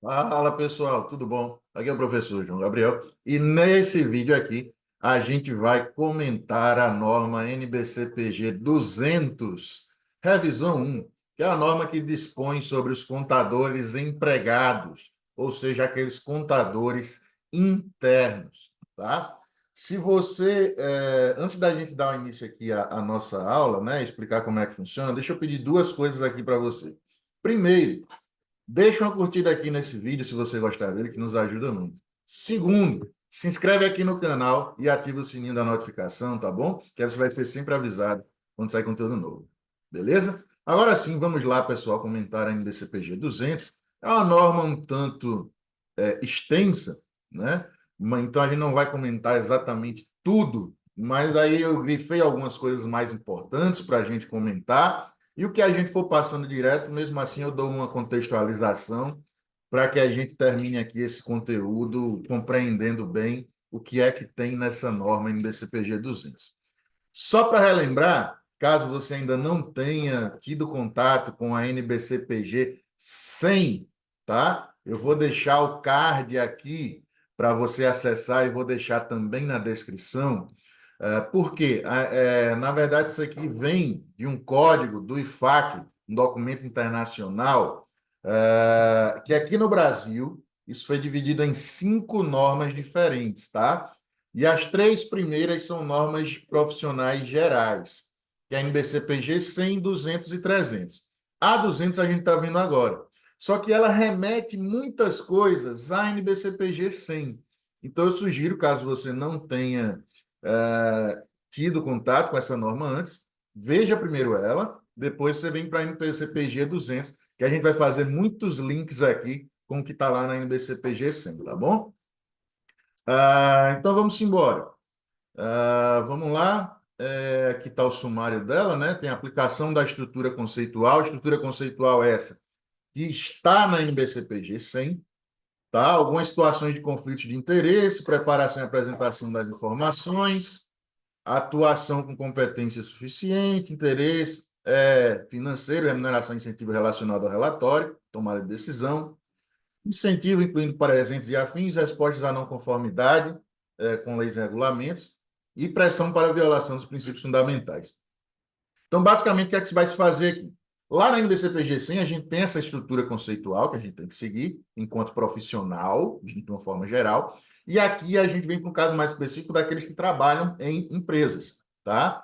Fala pessoal, tudo bom? Aqui é o professor João Gabriel e nesse vídeo aqui a gente vai comentar a norma NBCPG 200, revisão 1, que é a norma que dispõe sobre os contadores empregados, ou seja, aqueles contadores internos, tá? Se você, antes da gente dar início aqui à nossa aula, né, explicar como é que funciona, deixa eu pedir duas coisas aqui para você. Primeiro, deixa uma curtida aqui nesse vídeo se você gostar dele, que nos ajuda muito. Segundo, se inscreve aqui no canal e ativa o sininho da notificação, tá bom? Que aí você vai ser sempre avisado quando sair conteúdo novo. Beleza? Agora sim, vamos lá, pessoal, comentar a NBCPG 200. É uma norma um tanto extensa, né? Então a gente não vai comentar exatamente tudo, mas aí eu grifei algumas coisas mais importantes para a gente comentar e o que a gente for passando direto, mesmo assim eu dou uma contextualização para que a gente termine aqui esse conteúdo compreendendo bem o que é que tem nessa norma NBCPG 200. Só para relembrar, caso você ainda não tenha tido contato com a NBCPG 100, tá? Eu vou deixar o card aqui para você acessar e vou deixar também na descrição. Por quê? Na verdade, isso aqui vem de um código do IFAC, um documento internacional, que aqui no Brasil, isso foi dividido em 5 normas diferentes, tá? E as 3 primeiras são normas profissionais gerais, que é a NBCPG 100, 200 e 300. A 200 a gente está vendo agora. Só que ela remete muitas coisas à NBCPG 100. Então, eu sugiro, caso você não tenha tido contato com essa norma antes, veja primeiro ela, depois você vem para a NBCPG 200, que a gente vai fazer muitos links aqui com o que está lá na NBCPG 100, tá bom? Então, vamos embora. Vamos lá. Aqui está o sumário dela, né? Tem a aplicação da estrutura conceitual. Estrutura conceitual é essa que está na NBCPG 100, tá? Algumas situações de conflito de interesse, preparação e apresentação das informações, atuação com competência suficiente, interesse financeiro, remuneração e incentivo relacionado ao relatório, tomada de decisão, incentivo incluindo presentes e afins, respostas à não conformidade com leis e regulamentos e pressão para a violação dos princípios fundamentais. Então, basicamente, o que é que se vai se fazer aqui? Lá na NBCPG 100, a gente tem essa estrutura conceitual que a gente tem que seguir enquanto profissional, de uma forma geral, e aqui a gente vem para um caso mais específico daqueles que trabalham em empresas, tá?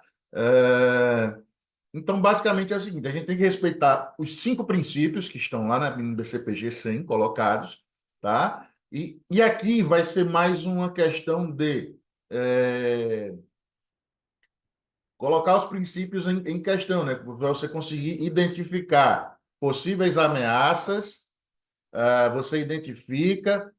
Então, basicamente é o seguinte, a gente tem que respeitar os 5 princípios que estão lá na NBCPG 100 colocados, tá? E aqui vai ser mais uma questão de colocar os princípios em questão, né? Para você conseguir identificar possíveis ameaças, você identifica,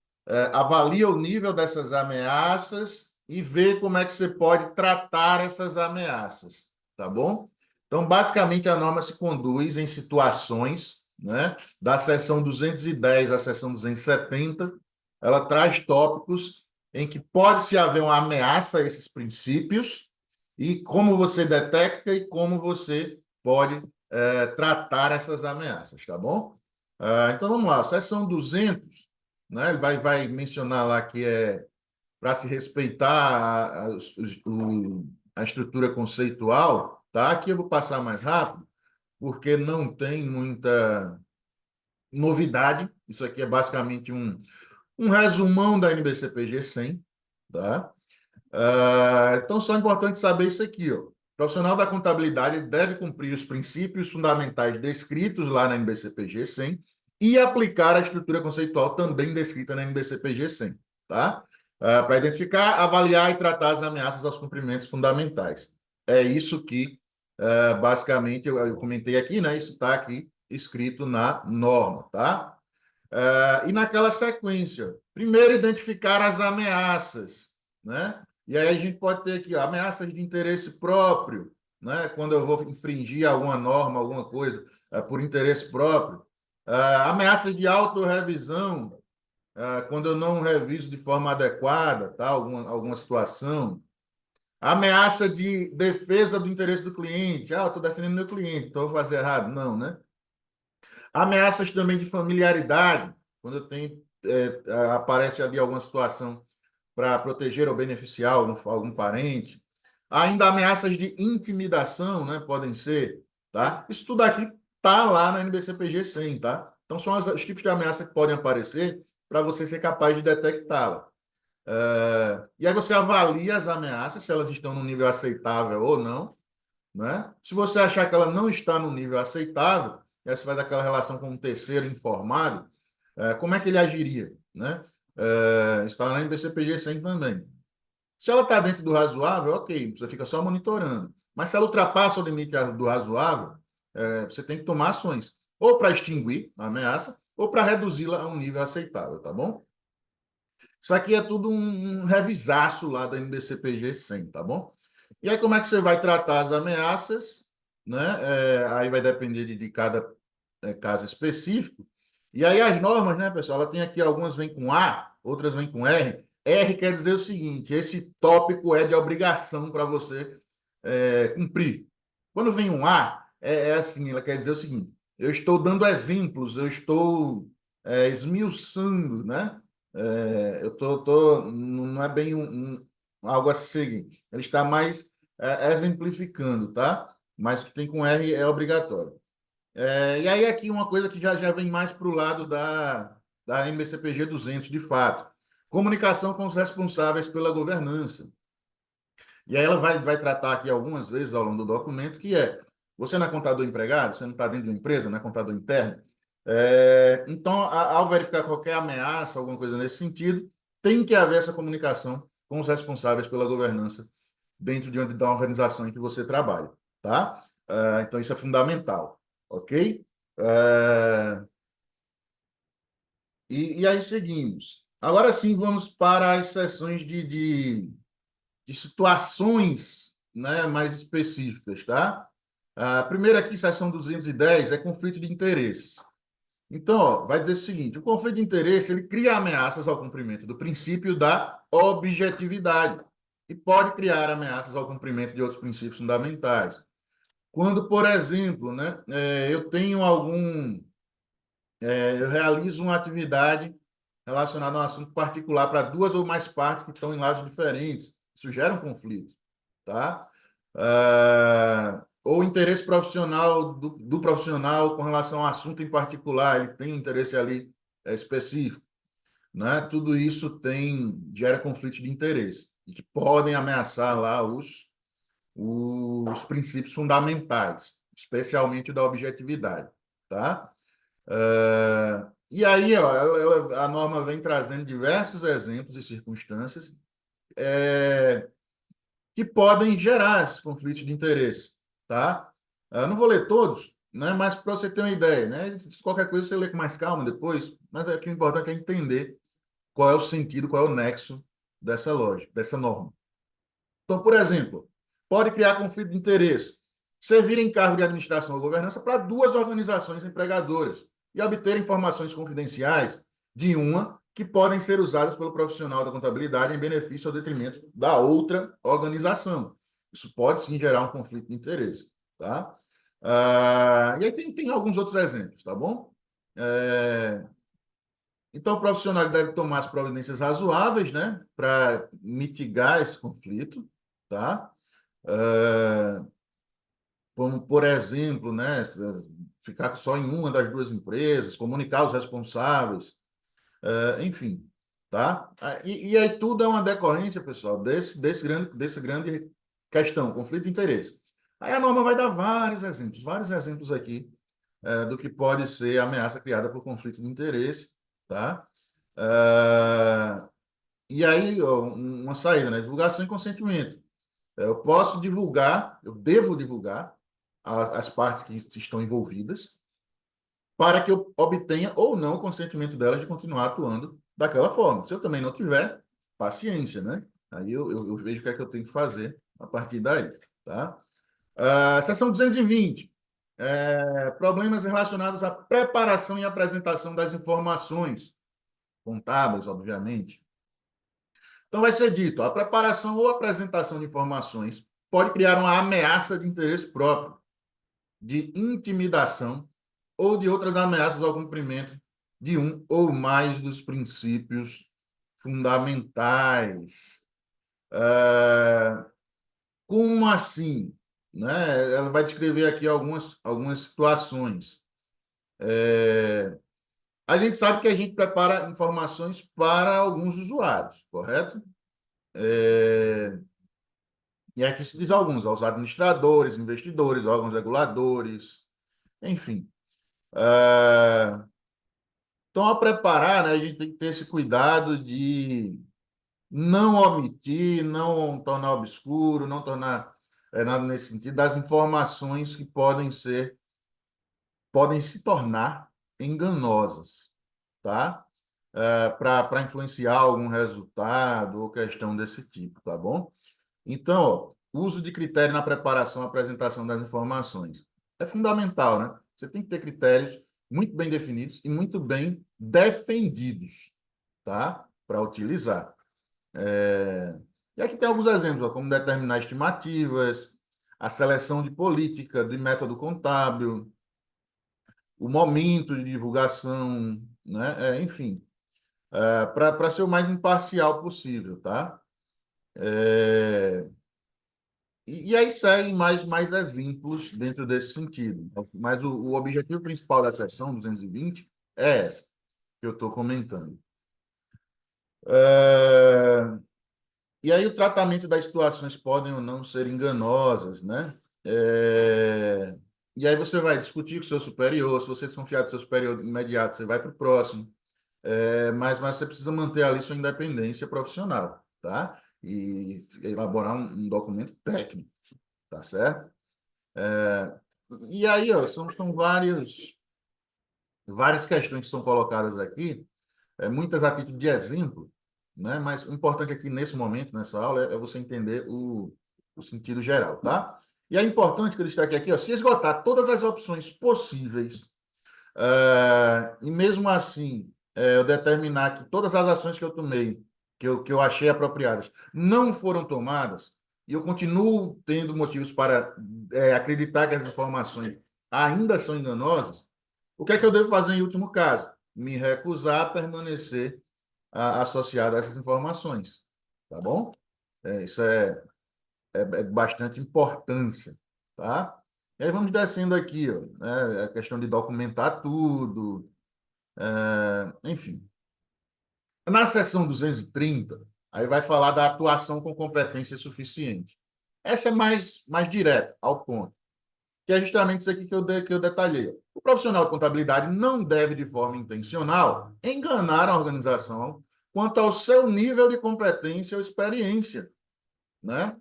avalia o nível dessas ameaças e vê como é que você pode tratar essas ameaças, tá bom? Então, basicamente, a norma se conduz em situações, né, da seção 210 à seção 270, ela traz tópicos em que pode-se haver uma ameaça a esses princípios e como você detecta e como você pode tratar essas ameaças, tá bom? Então, vamos lá, seção 200, né, ele vai mencionar lá que é para se respeitar a estrutura conceitual, tá? Aqui eu vou passar mais rápido, porque não tem muita novidade. Isso aqui é basicamente um resumão da NBCPG 100, tá? Então, só é importante saber isso aqui, ó. O profissional da contabilidade deve cumprir os princípios fundamentais descritos lá na NBCPG 100 e aplicar a estrutura conceitual também descrita na NBCPG 100, tá? Para identificar, avaliar e tratar as ameaças aos cumprimentos fundamentais. É isso que, basicamente, eu comentei aqui, né? Isso está aqui escrito na norma, tá? E naquela sequência, primeiro identificar as ameaças, né? E aí a gente pode ter aqui ó, ameaças de interesse próprio, né? Quando eu vou infringir alguma norma, alguma coisa por interesse próprio. Ameaças de autorrevisão, quando eu não reviso de forma adequada, tá? Alguma situação. Ameaça de defesa do interesse do cliente. Eu estou defendendo meu cliente, então eu vou fazer errado. Não, né? Ameaças também de familiaridade. quando eu tenho, aparece ali alguma situação para proteger ou beneficiar algum parente. Ainda ameaças de intimidação, né, podem ser, tá? Isso tudo aqui tá lá na NBCPG 100, tá? Então, são os tipos de ameaça que podem aparecer para você ser capaz de detectá-la. E aí você avalia as ameaças, se elas estão no nível aceitável ou não, né? Se você achar que ela não está no nível aceitável, aí você faz aquela relação com um terceiro informado, como é que ele agiria, né? Está lá no BCPG 100 também. Se ela está dentro do razoável, ok, você fica só monitorando. Mas se ela ultrapassa o limite do razoável, você tem que tomar ações, ou para extinguir a ameaça, ou para reduzi-la a um nível aceitável, tá bom? Isso aqui é tudo um revisaço lá da NBCPG 100, tá bom? E aí, como é que você vai tratar as ameaças, né? Aí vai depender de cada caso específico. E aí as normas, né, pessoal? Ela tem aqui algumas vêm com A, outras vêm com R. R quer dizer o seguinte: esse tópico é de obrigação para você cumprir. Quando vem um A, é assim, ela quer dizer o seguinte: eu estou dando exemplos, eu estou esmiuçando, né? Não é bem algo a seguir. Ele está mais exemplificando, tá? Mas o que tem com R é obrigatório. E aí aqui uma coisa que já vem mais para o lado da MBCPG 200, de fato. Comunicação com os responsáveis pela governança. E aí ela vai tratar aqui algumas vezes ao longo do documento, que você não é contador empregado, você não está dentro de uma empresa, não é contador interno. Então, ao verificar qualquer ameaça, alguma coisa nesse sentido, tem que haver essa comunicação com os responsáveis pela governança dentro da organização em que você trabalha, tá? Então, isso é fundamental, ok? É, e aí seguimos. Agora sim, vamos para as sessões de situações, né, mais específicas, tá? A primeira aqui, seção 210, é conflito de interesses. Então, ó, vai dizer o seguinte: o conflito de interesse ele cria ameaças ao cumprimento do princípio da objetividade e pode criar ameaças ao cumprimento de outros princípios fundamentais. Quando, por exemplo, né, eu realizo uma atividade relacionada a um assunto particular para duas ou mais partes que estão em lados diferentes, isso gera um conflito, tá? Ou interesse profissional do profissional com relação a um assunto em particular, ele tem um interesse ali específico, né? Tudo isso gera conflito de interesse e que podem ameaçar lá os princípios fundamentais, especialmente o da objetividade, tá? E aí, ó, a norma vem trazendo diversos exemplos e circunstâncias que podem gerar esses conflitos de interesse, tá? Eu não vou ler todos, né? Mas para você ter uma ideia, né? Qualquer coisa você lê com mais calma depois, mas o que é importante é entender qual é o sentido, qual é o nexo dessa lógica, dessa norma. Então, por exemplo, pode criar conflito de interesse, servir em cargo de administração ou governança para duas organizações empregadoras e obter informações confidenciais de uma que podem ser usadas pelo profissional da contabilidade em benefício ou detrimento da outra organização. Isso pode sim gerar um conflito de interesse, tá? E aí tem alguns outros exemplos, tá bom? Então, o profissional deve tomar as providências razoáveis, né, para mitigar esse conflito, tá? É, Como, por exemplo, né, ficar só em uma das duas empresas, comunicar os responsáveis, enfim, tá? E aí tudo é uma decorrência, pessoal, desse grande questão, conflito de interesse. Aí a norma vai dar vários exemplos aqui do que pode ser a ameaça criada por conflito de interesse, tá? É, e aí, ó, uma saída, né? Divulgação e consentimento. Eu devo divulgar as partes que estão envolvidas para que eu obtenha ou não o consentimento delas de continuar atuando daquela forma. Se eu também não tiver, paciência, né? Aí eu vejo o que é que eu tenho que fazer a partir daí, tá? Seção 220. Problemas relacionados à preparação e apresentação das informações contábeis, obviamente. Então, vai ser dito, a preparação ou apresentação de informações pode criar uma ameaça de interesse próprio, de intimidação ou de outras ameaças ao cumprimento de um ou mais dos princípios fundamentais. Como assim? Né? Ela vai descrever aqui algumas situações. A gente sabe que a gente prepara informações para alguns usuários, correto? E aqui se diz alguns, aos administradores, investidores, órgãos reguladores, enfim. Então, ao preparar, né, a gente tem que ter esse cuidado de não omitir, não tornar obscuro, não tornar nada nesse sentido, das informações que podem se tornar enganosas, tá? Para influenciar algum resultado ou questão desse tipo, tá bom? Então, ó, uso de critério na preparação e apresentação das informações. É fundamental, né? Você tem que ter critérios muito bem definidos e muito bem defendidos, tá? Para utilizar. E aqui tem alguns exemplos, ó, como determinar estimativas, a seleção de política, de método contábil, o momento de divulgação, né? Enfim, para ser o mais imparcial possível, tá? É, e aí seguem mais exemplos dentro desse sentido. Mas o objetivo principal da seção 220 é essa que eu estou comentando. É, E aí o tratamento das situações podem ou não ser enganosas, né? E aí você vai discutir com o seu superior, se você desconfiar do seu superior imediato, você vai para o próximo. Mas você precisa manter ali sua independência profissional, tá? E elaborar um documento técnico, tá certo? E aí, ó, são várias questões que são colocadas aqui, muitas a título de exemplo, né? Mas o importante aqui nesse momento, nessa aula, é você entender o sentido geral, tá? E é importante que eu destaque aqui, ó, se esgotar todas as opções possíveis, e mesmo assim eu determinar que todas as ações que eu tomei, que eu achei apropriadas, não foram tomadas, e eu continuo tendo motivos para acreditar que as informações ainda são enganosas, o que é que eu devo fazer em último caso? Me recusar a permanecer associado a essas informações, tá bom? Isso é bastante importância, tá? E aí vamos descendo aqui, ó, né, a questão de documentar tudo, enfim. Na seção 230, aí vai falar da atuação com competência suficiente. Essa é mais direta, ao ponto, que é justamente isso aqui que eu detalhei. O profissional de contabilidade não deve, de forma intencional, enganar a organização quanto ao seu nível de competência ou experiência, né?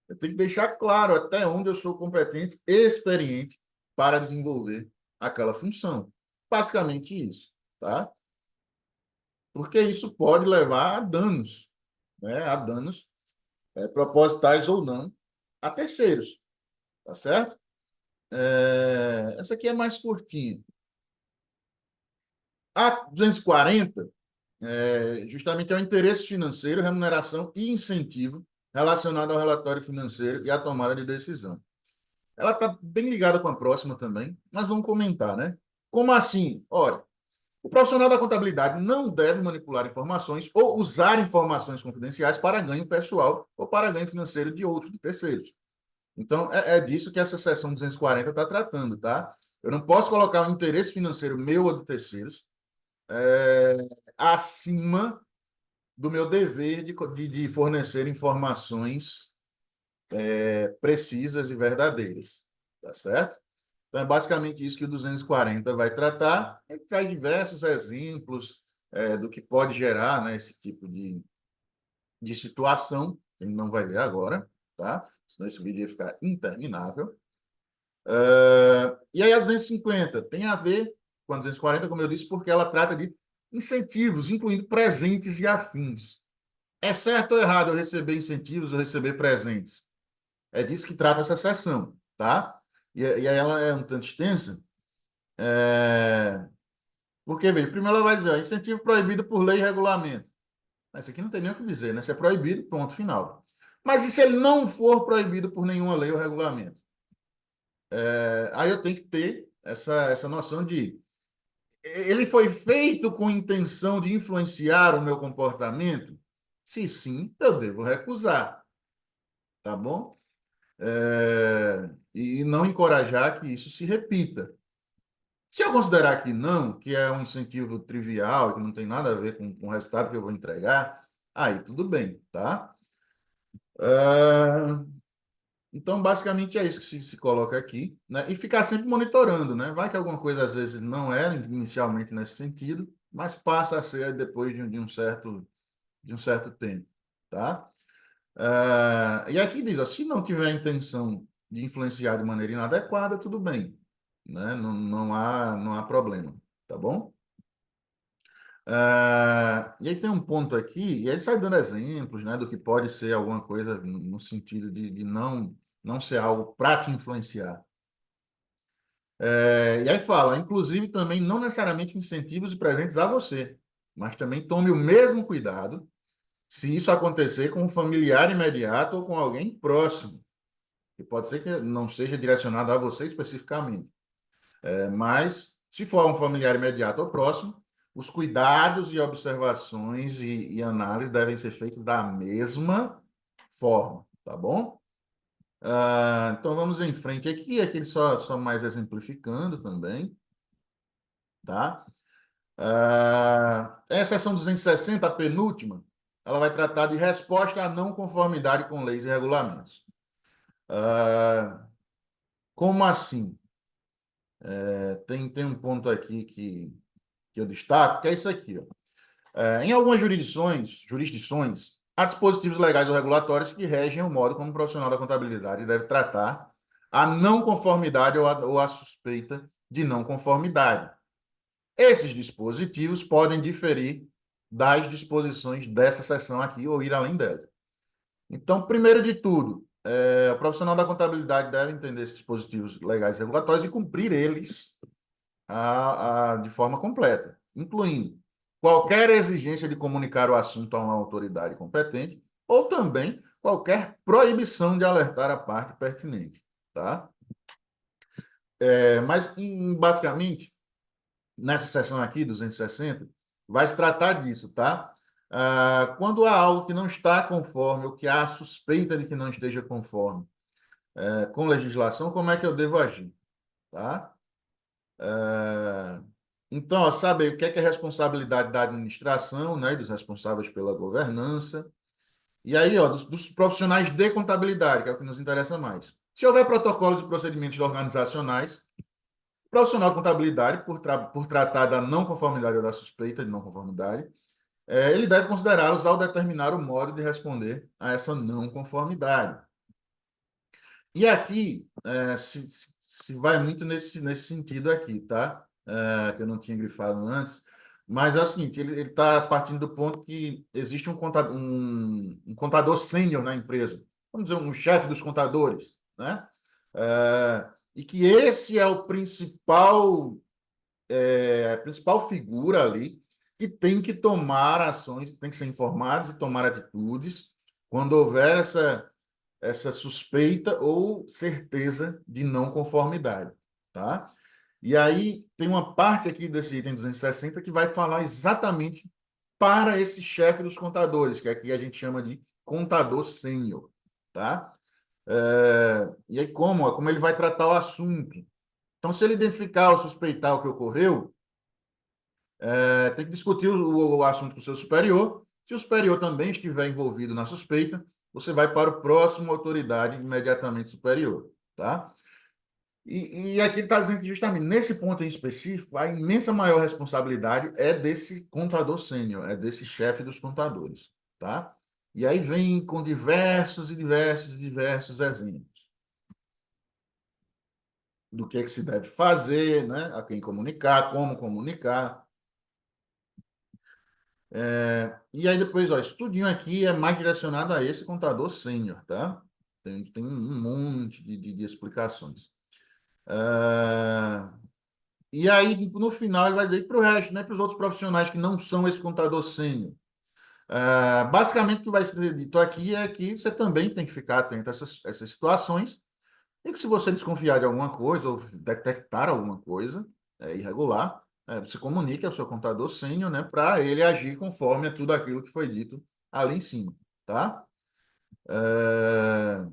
Eu tenho que deixar claro até onde eu sou competente e experiente para desenvolver aquela função. Basicamente isso, tá? Porque isso pode levar a danos, né? A danos propositais ou não, a terceiros, tá certo? Essa aqui é mais curtinha. A 240 justamente é o interesse financeiro, remuneração e incentivo relacionado ao relatório financeiro e à tomada de decisão. Ela está bem ligada com a próxima também, mas vamos comentar, né? Como assim? Ora, o profissional da contabilidade não deve manipular informações ou usar informações confidenciais para ganho pessoal ou para ganho financeiro de outros, de terceiros. Então, é disso que essa seção 240 está tratando, tá? Eu não posso colocar o interesse financeiro meu ou de terceiros é, acima do meu dever de fornecer informações precisas e verdadeiras, tá certo? Então, é basicamente isso que o 240 vai tratar. Ele traz diversos exemplos do que pode gerar, né, esse tipo de situação, que ele não vai ler agora, tá? Senão esse vídeo ia ficar interminável. E aí a 250 tem a ver com a 240, como eu disse, porque ela trata de incentivos, incluindo presentes e afins. É certo ou errado eu receber incentivos ou receber presentes? É disso que trata essa sessão, tá? E aí ela é um tanto extensa, porque, veja, primeiro ela vai dizer, ó, incentivo proibido por lei e regulamento. Isso aqui não tem nem o que dizer, né? Se é proibido, ponto final. Mas e se ele não for proibido por nenhuma lei ou regulamento? Aí eu tenho que ter essa noção de ele foi feito com intenção de influenciar o meu comportamento? Se sim, eu devo recusar, tá bom? E não encorajar que isso se repita. Se eu considerar que não, que é um incentivo trivial, que não tem nada a ver com o resultado que eu vou entregar, aí tudo bem, tá? É, Então, basicamente, é isso que se coloca aqui, né? E ficar sempre monitorando, né? Vai que alguma coisa, às vezes, não era inicialmente nesse sentido, mas passa a ser depois de um certo tempo, tá? E aqui diz, ó, se não tiver a intenção de influenciar de maneira inadequada, tudo bem, né? Não há problema, tá bom? E aí tem um ponto aqui, e ele sai dando exemplos, né, do que pode ser alguma coisa no sentido de não ser algo para te influenciar. E aí fala, inclusive também não necessariamente incentivos e presentes a você, mas também tome o mesmo cuidado se isso acontecer com um familiar imediato ou com alguém próximo, que pode ser que não seja direcionado a você especificamente. Mas, se for um familiar imediato ou próximo, os cuidados e observações e análise devem ser feitos da mesma forma, tá bom? Então, vamos em frente aqui. Aqui ele só mais exemplificando também, tá? A seção 260, a penúltima, ela vai tratar de resposta à não conformidade com leis e regulamentos. Como assim? Tem um ponto aqui que eu destaco, que é isso aqui, ó. Em algumas jurisdições, há dispositivos legais ou regulatórios que regem o modo como o profissional da contabilidade deve tratar a não conformidade ou a suspeita de não conformidade. Esses dispositivos podem diferir das disposições dessa seção aqui ou ir além dela. Então, primeiro de tudo, o profissional da contabilidade deve entender esses dispositivos legais e regulatórios e cumprir eles de forma completa, incluindo qualquer exigência de comunicar o assunto a uma autoridade competente ou também qualquer proibição de alertar a parte pertinente, tá? Mas, basicamente, nessa seção aqui, 260, vai se tratar disso, tá? Quando há algo que não está conforme ou que há a suspeita de que não esteja conforme com legislação, como é que eu devo agir, tá? Então, ó, sabe o que é responsabilidade da administração, né, dos responsáveis pela governança. E aí, ó, dos profissionais de contabilidade, que é o que nos interessa mais. Se houver protocolos e procedimentos organizacionais, o profissional de contabilidade, por tratar da não conformidade ou da suspeita de não conformidade, ele deve considerá-los ao determinar o modo de responder a essa não conformidade. E aqui se vai muito nesse sentido aqui, tá? Que eu não tinha grifado antes, mas é o seguinte, ele está partindo do ponto que existe um contador sênior na empresa, vamos dizer, um chefe dos contadores, né? E que esse é o principal figura ali que tem que tomar ações, tem que ser informados e tomar atitudes quando houver essa suspeita ou certeza de não conformidade, tá? E aí tem uma parte aqui desse item 260 que vai falar exatamente para esse chefe dos contadores, que aqui a gente chama de contador sênior, tá? E aí como ele vai tratar o assunto. Então, se ele identificar ou suspeitar o que ocorreu, tem que discutir o assunto com o seu superior. Se o superior também estiver envolvido na suspeita, você vai para o próximo autoridade imediatamente superior, tá? E aqui ele está dizendo que justamente nesse ponto em específico, a imensa maior responsabilidade é desse contador sênior, é desse chefe dos contadores, tá? E aí vem com diversos e diversos e diversos exemplos do que se deve fazer, né? A quem comunicar, como comunicar. E aí depois, ó, estudinho aqui é mais direcionado a esse contador sênior, tá? Tem um monte de explicações. É, E aí, no final, ele vai dizer para o resto, né, para os outros profissionais que não são esse contador sênior. Basicamente, o que vai ser dito aqui é que você também tem que ficar atento a essas situações e que se você desconfiar de alguma coisa ou detectar alguma coisa irregular, você comunica ao seu contador sênior, né, para ele agir conforme a tudo aquilo que foi dito ali em cima, tá? É,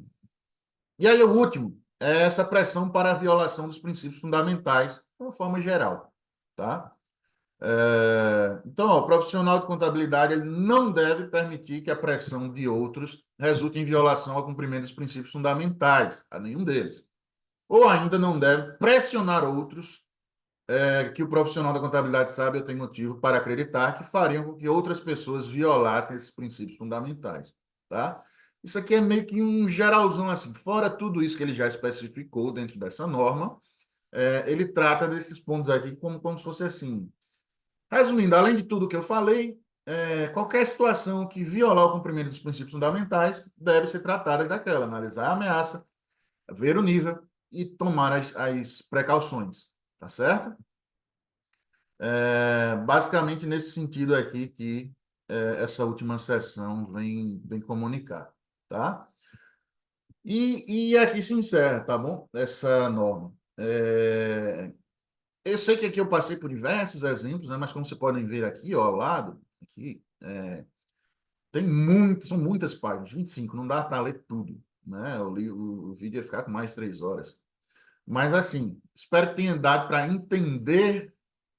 E aí, o último é essa pressão para a violação dos princípios fundamentais, de uma forma geral, tá? Então, ó, o profissional de contabilidade ele não deve permitir que a pressão de outros resulte em violação ao cumprimento dos princípios fundamentais, a nenhum deles. Ou ainda não deve pressionar outros que o profissional da contabilidade sabe, eu tenho motivo para acreditar que fariam com que outras pessoas violassem esses princípios fundamentais, tá? Isso aqui é meio que um geralzão assim, fora tudo isso que ele já especificou dentro dessa norma, ele trata desses pontos aqui como se fosse assim. Resumindo, além de tudo que eu falei, qualquer situação que violar o cumprimento dos princípios fundamentais deve ser tratada daquela, analisar a ameaça, ver o nível e tomar as precauções, tá certo? Basicamente nesse sentido aqui que essa última sessão vem comunicar, tá? E aqui se encerra, tá bom? Essa norma. Eu sei que aqui eu passei por diversos exemplos, né? Mas como vocês podem ver aqui, ó, ao lado, aqui, tem são muitas páginas, 25, não dá para ler tudo, né? O vídeo ia ficar com mais de 3 horas. Mas, assim, espero que tenha dado para entender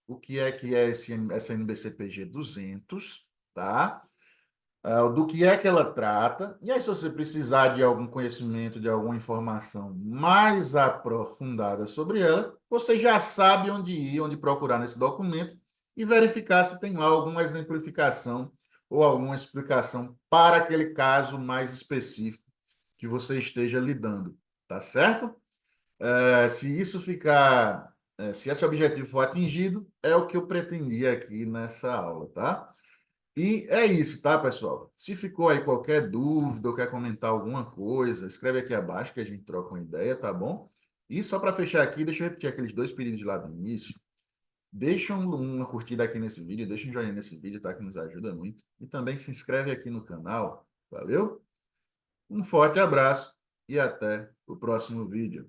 o que é essa NBCPG 200, tá? Do que é que ela trata. E aí, se você precisar de algum conhecimento, de alguma informação mais aprofundada sobre ela, você já sabe onde ir, onde procurar nesse documento e verificar se tem lá alguma exemplificação ou alguma explicação para aquele caso mais específico que você esteja lidando, tá certo? Se isso ficar, se esse objetivo for atingido, é o que eu pretendia aqui nessa aula, tá? E é isso, tá, pessoal? Se ficou aí qualquer dúvida ou quer comentar alguma coisa, escreve aqui abaixo que a gente troca uma ideia, tá bom? E só para fechar aqui, deixa eu repetir aqueles dois pedidos de lá do início. Deixa uma curtida aqui nesse vídeo, deixa um joinha nesse vídeo, tá? Que nos ajuda muito. E também se inscreve aqui no canal, valeu? Um forte abraço e até o próximo vídeo.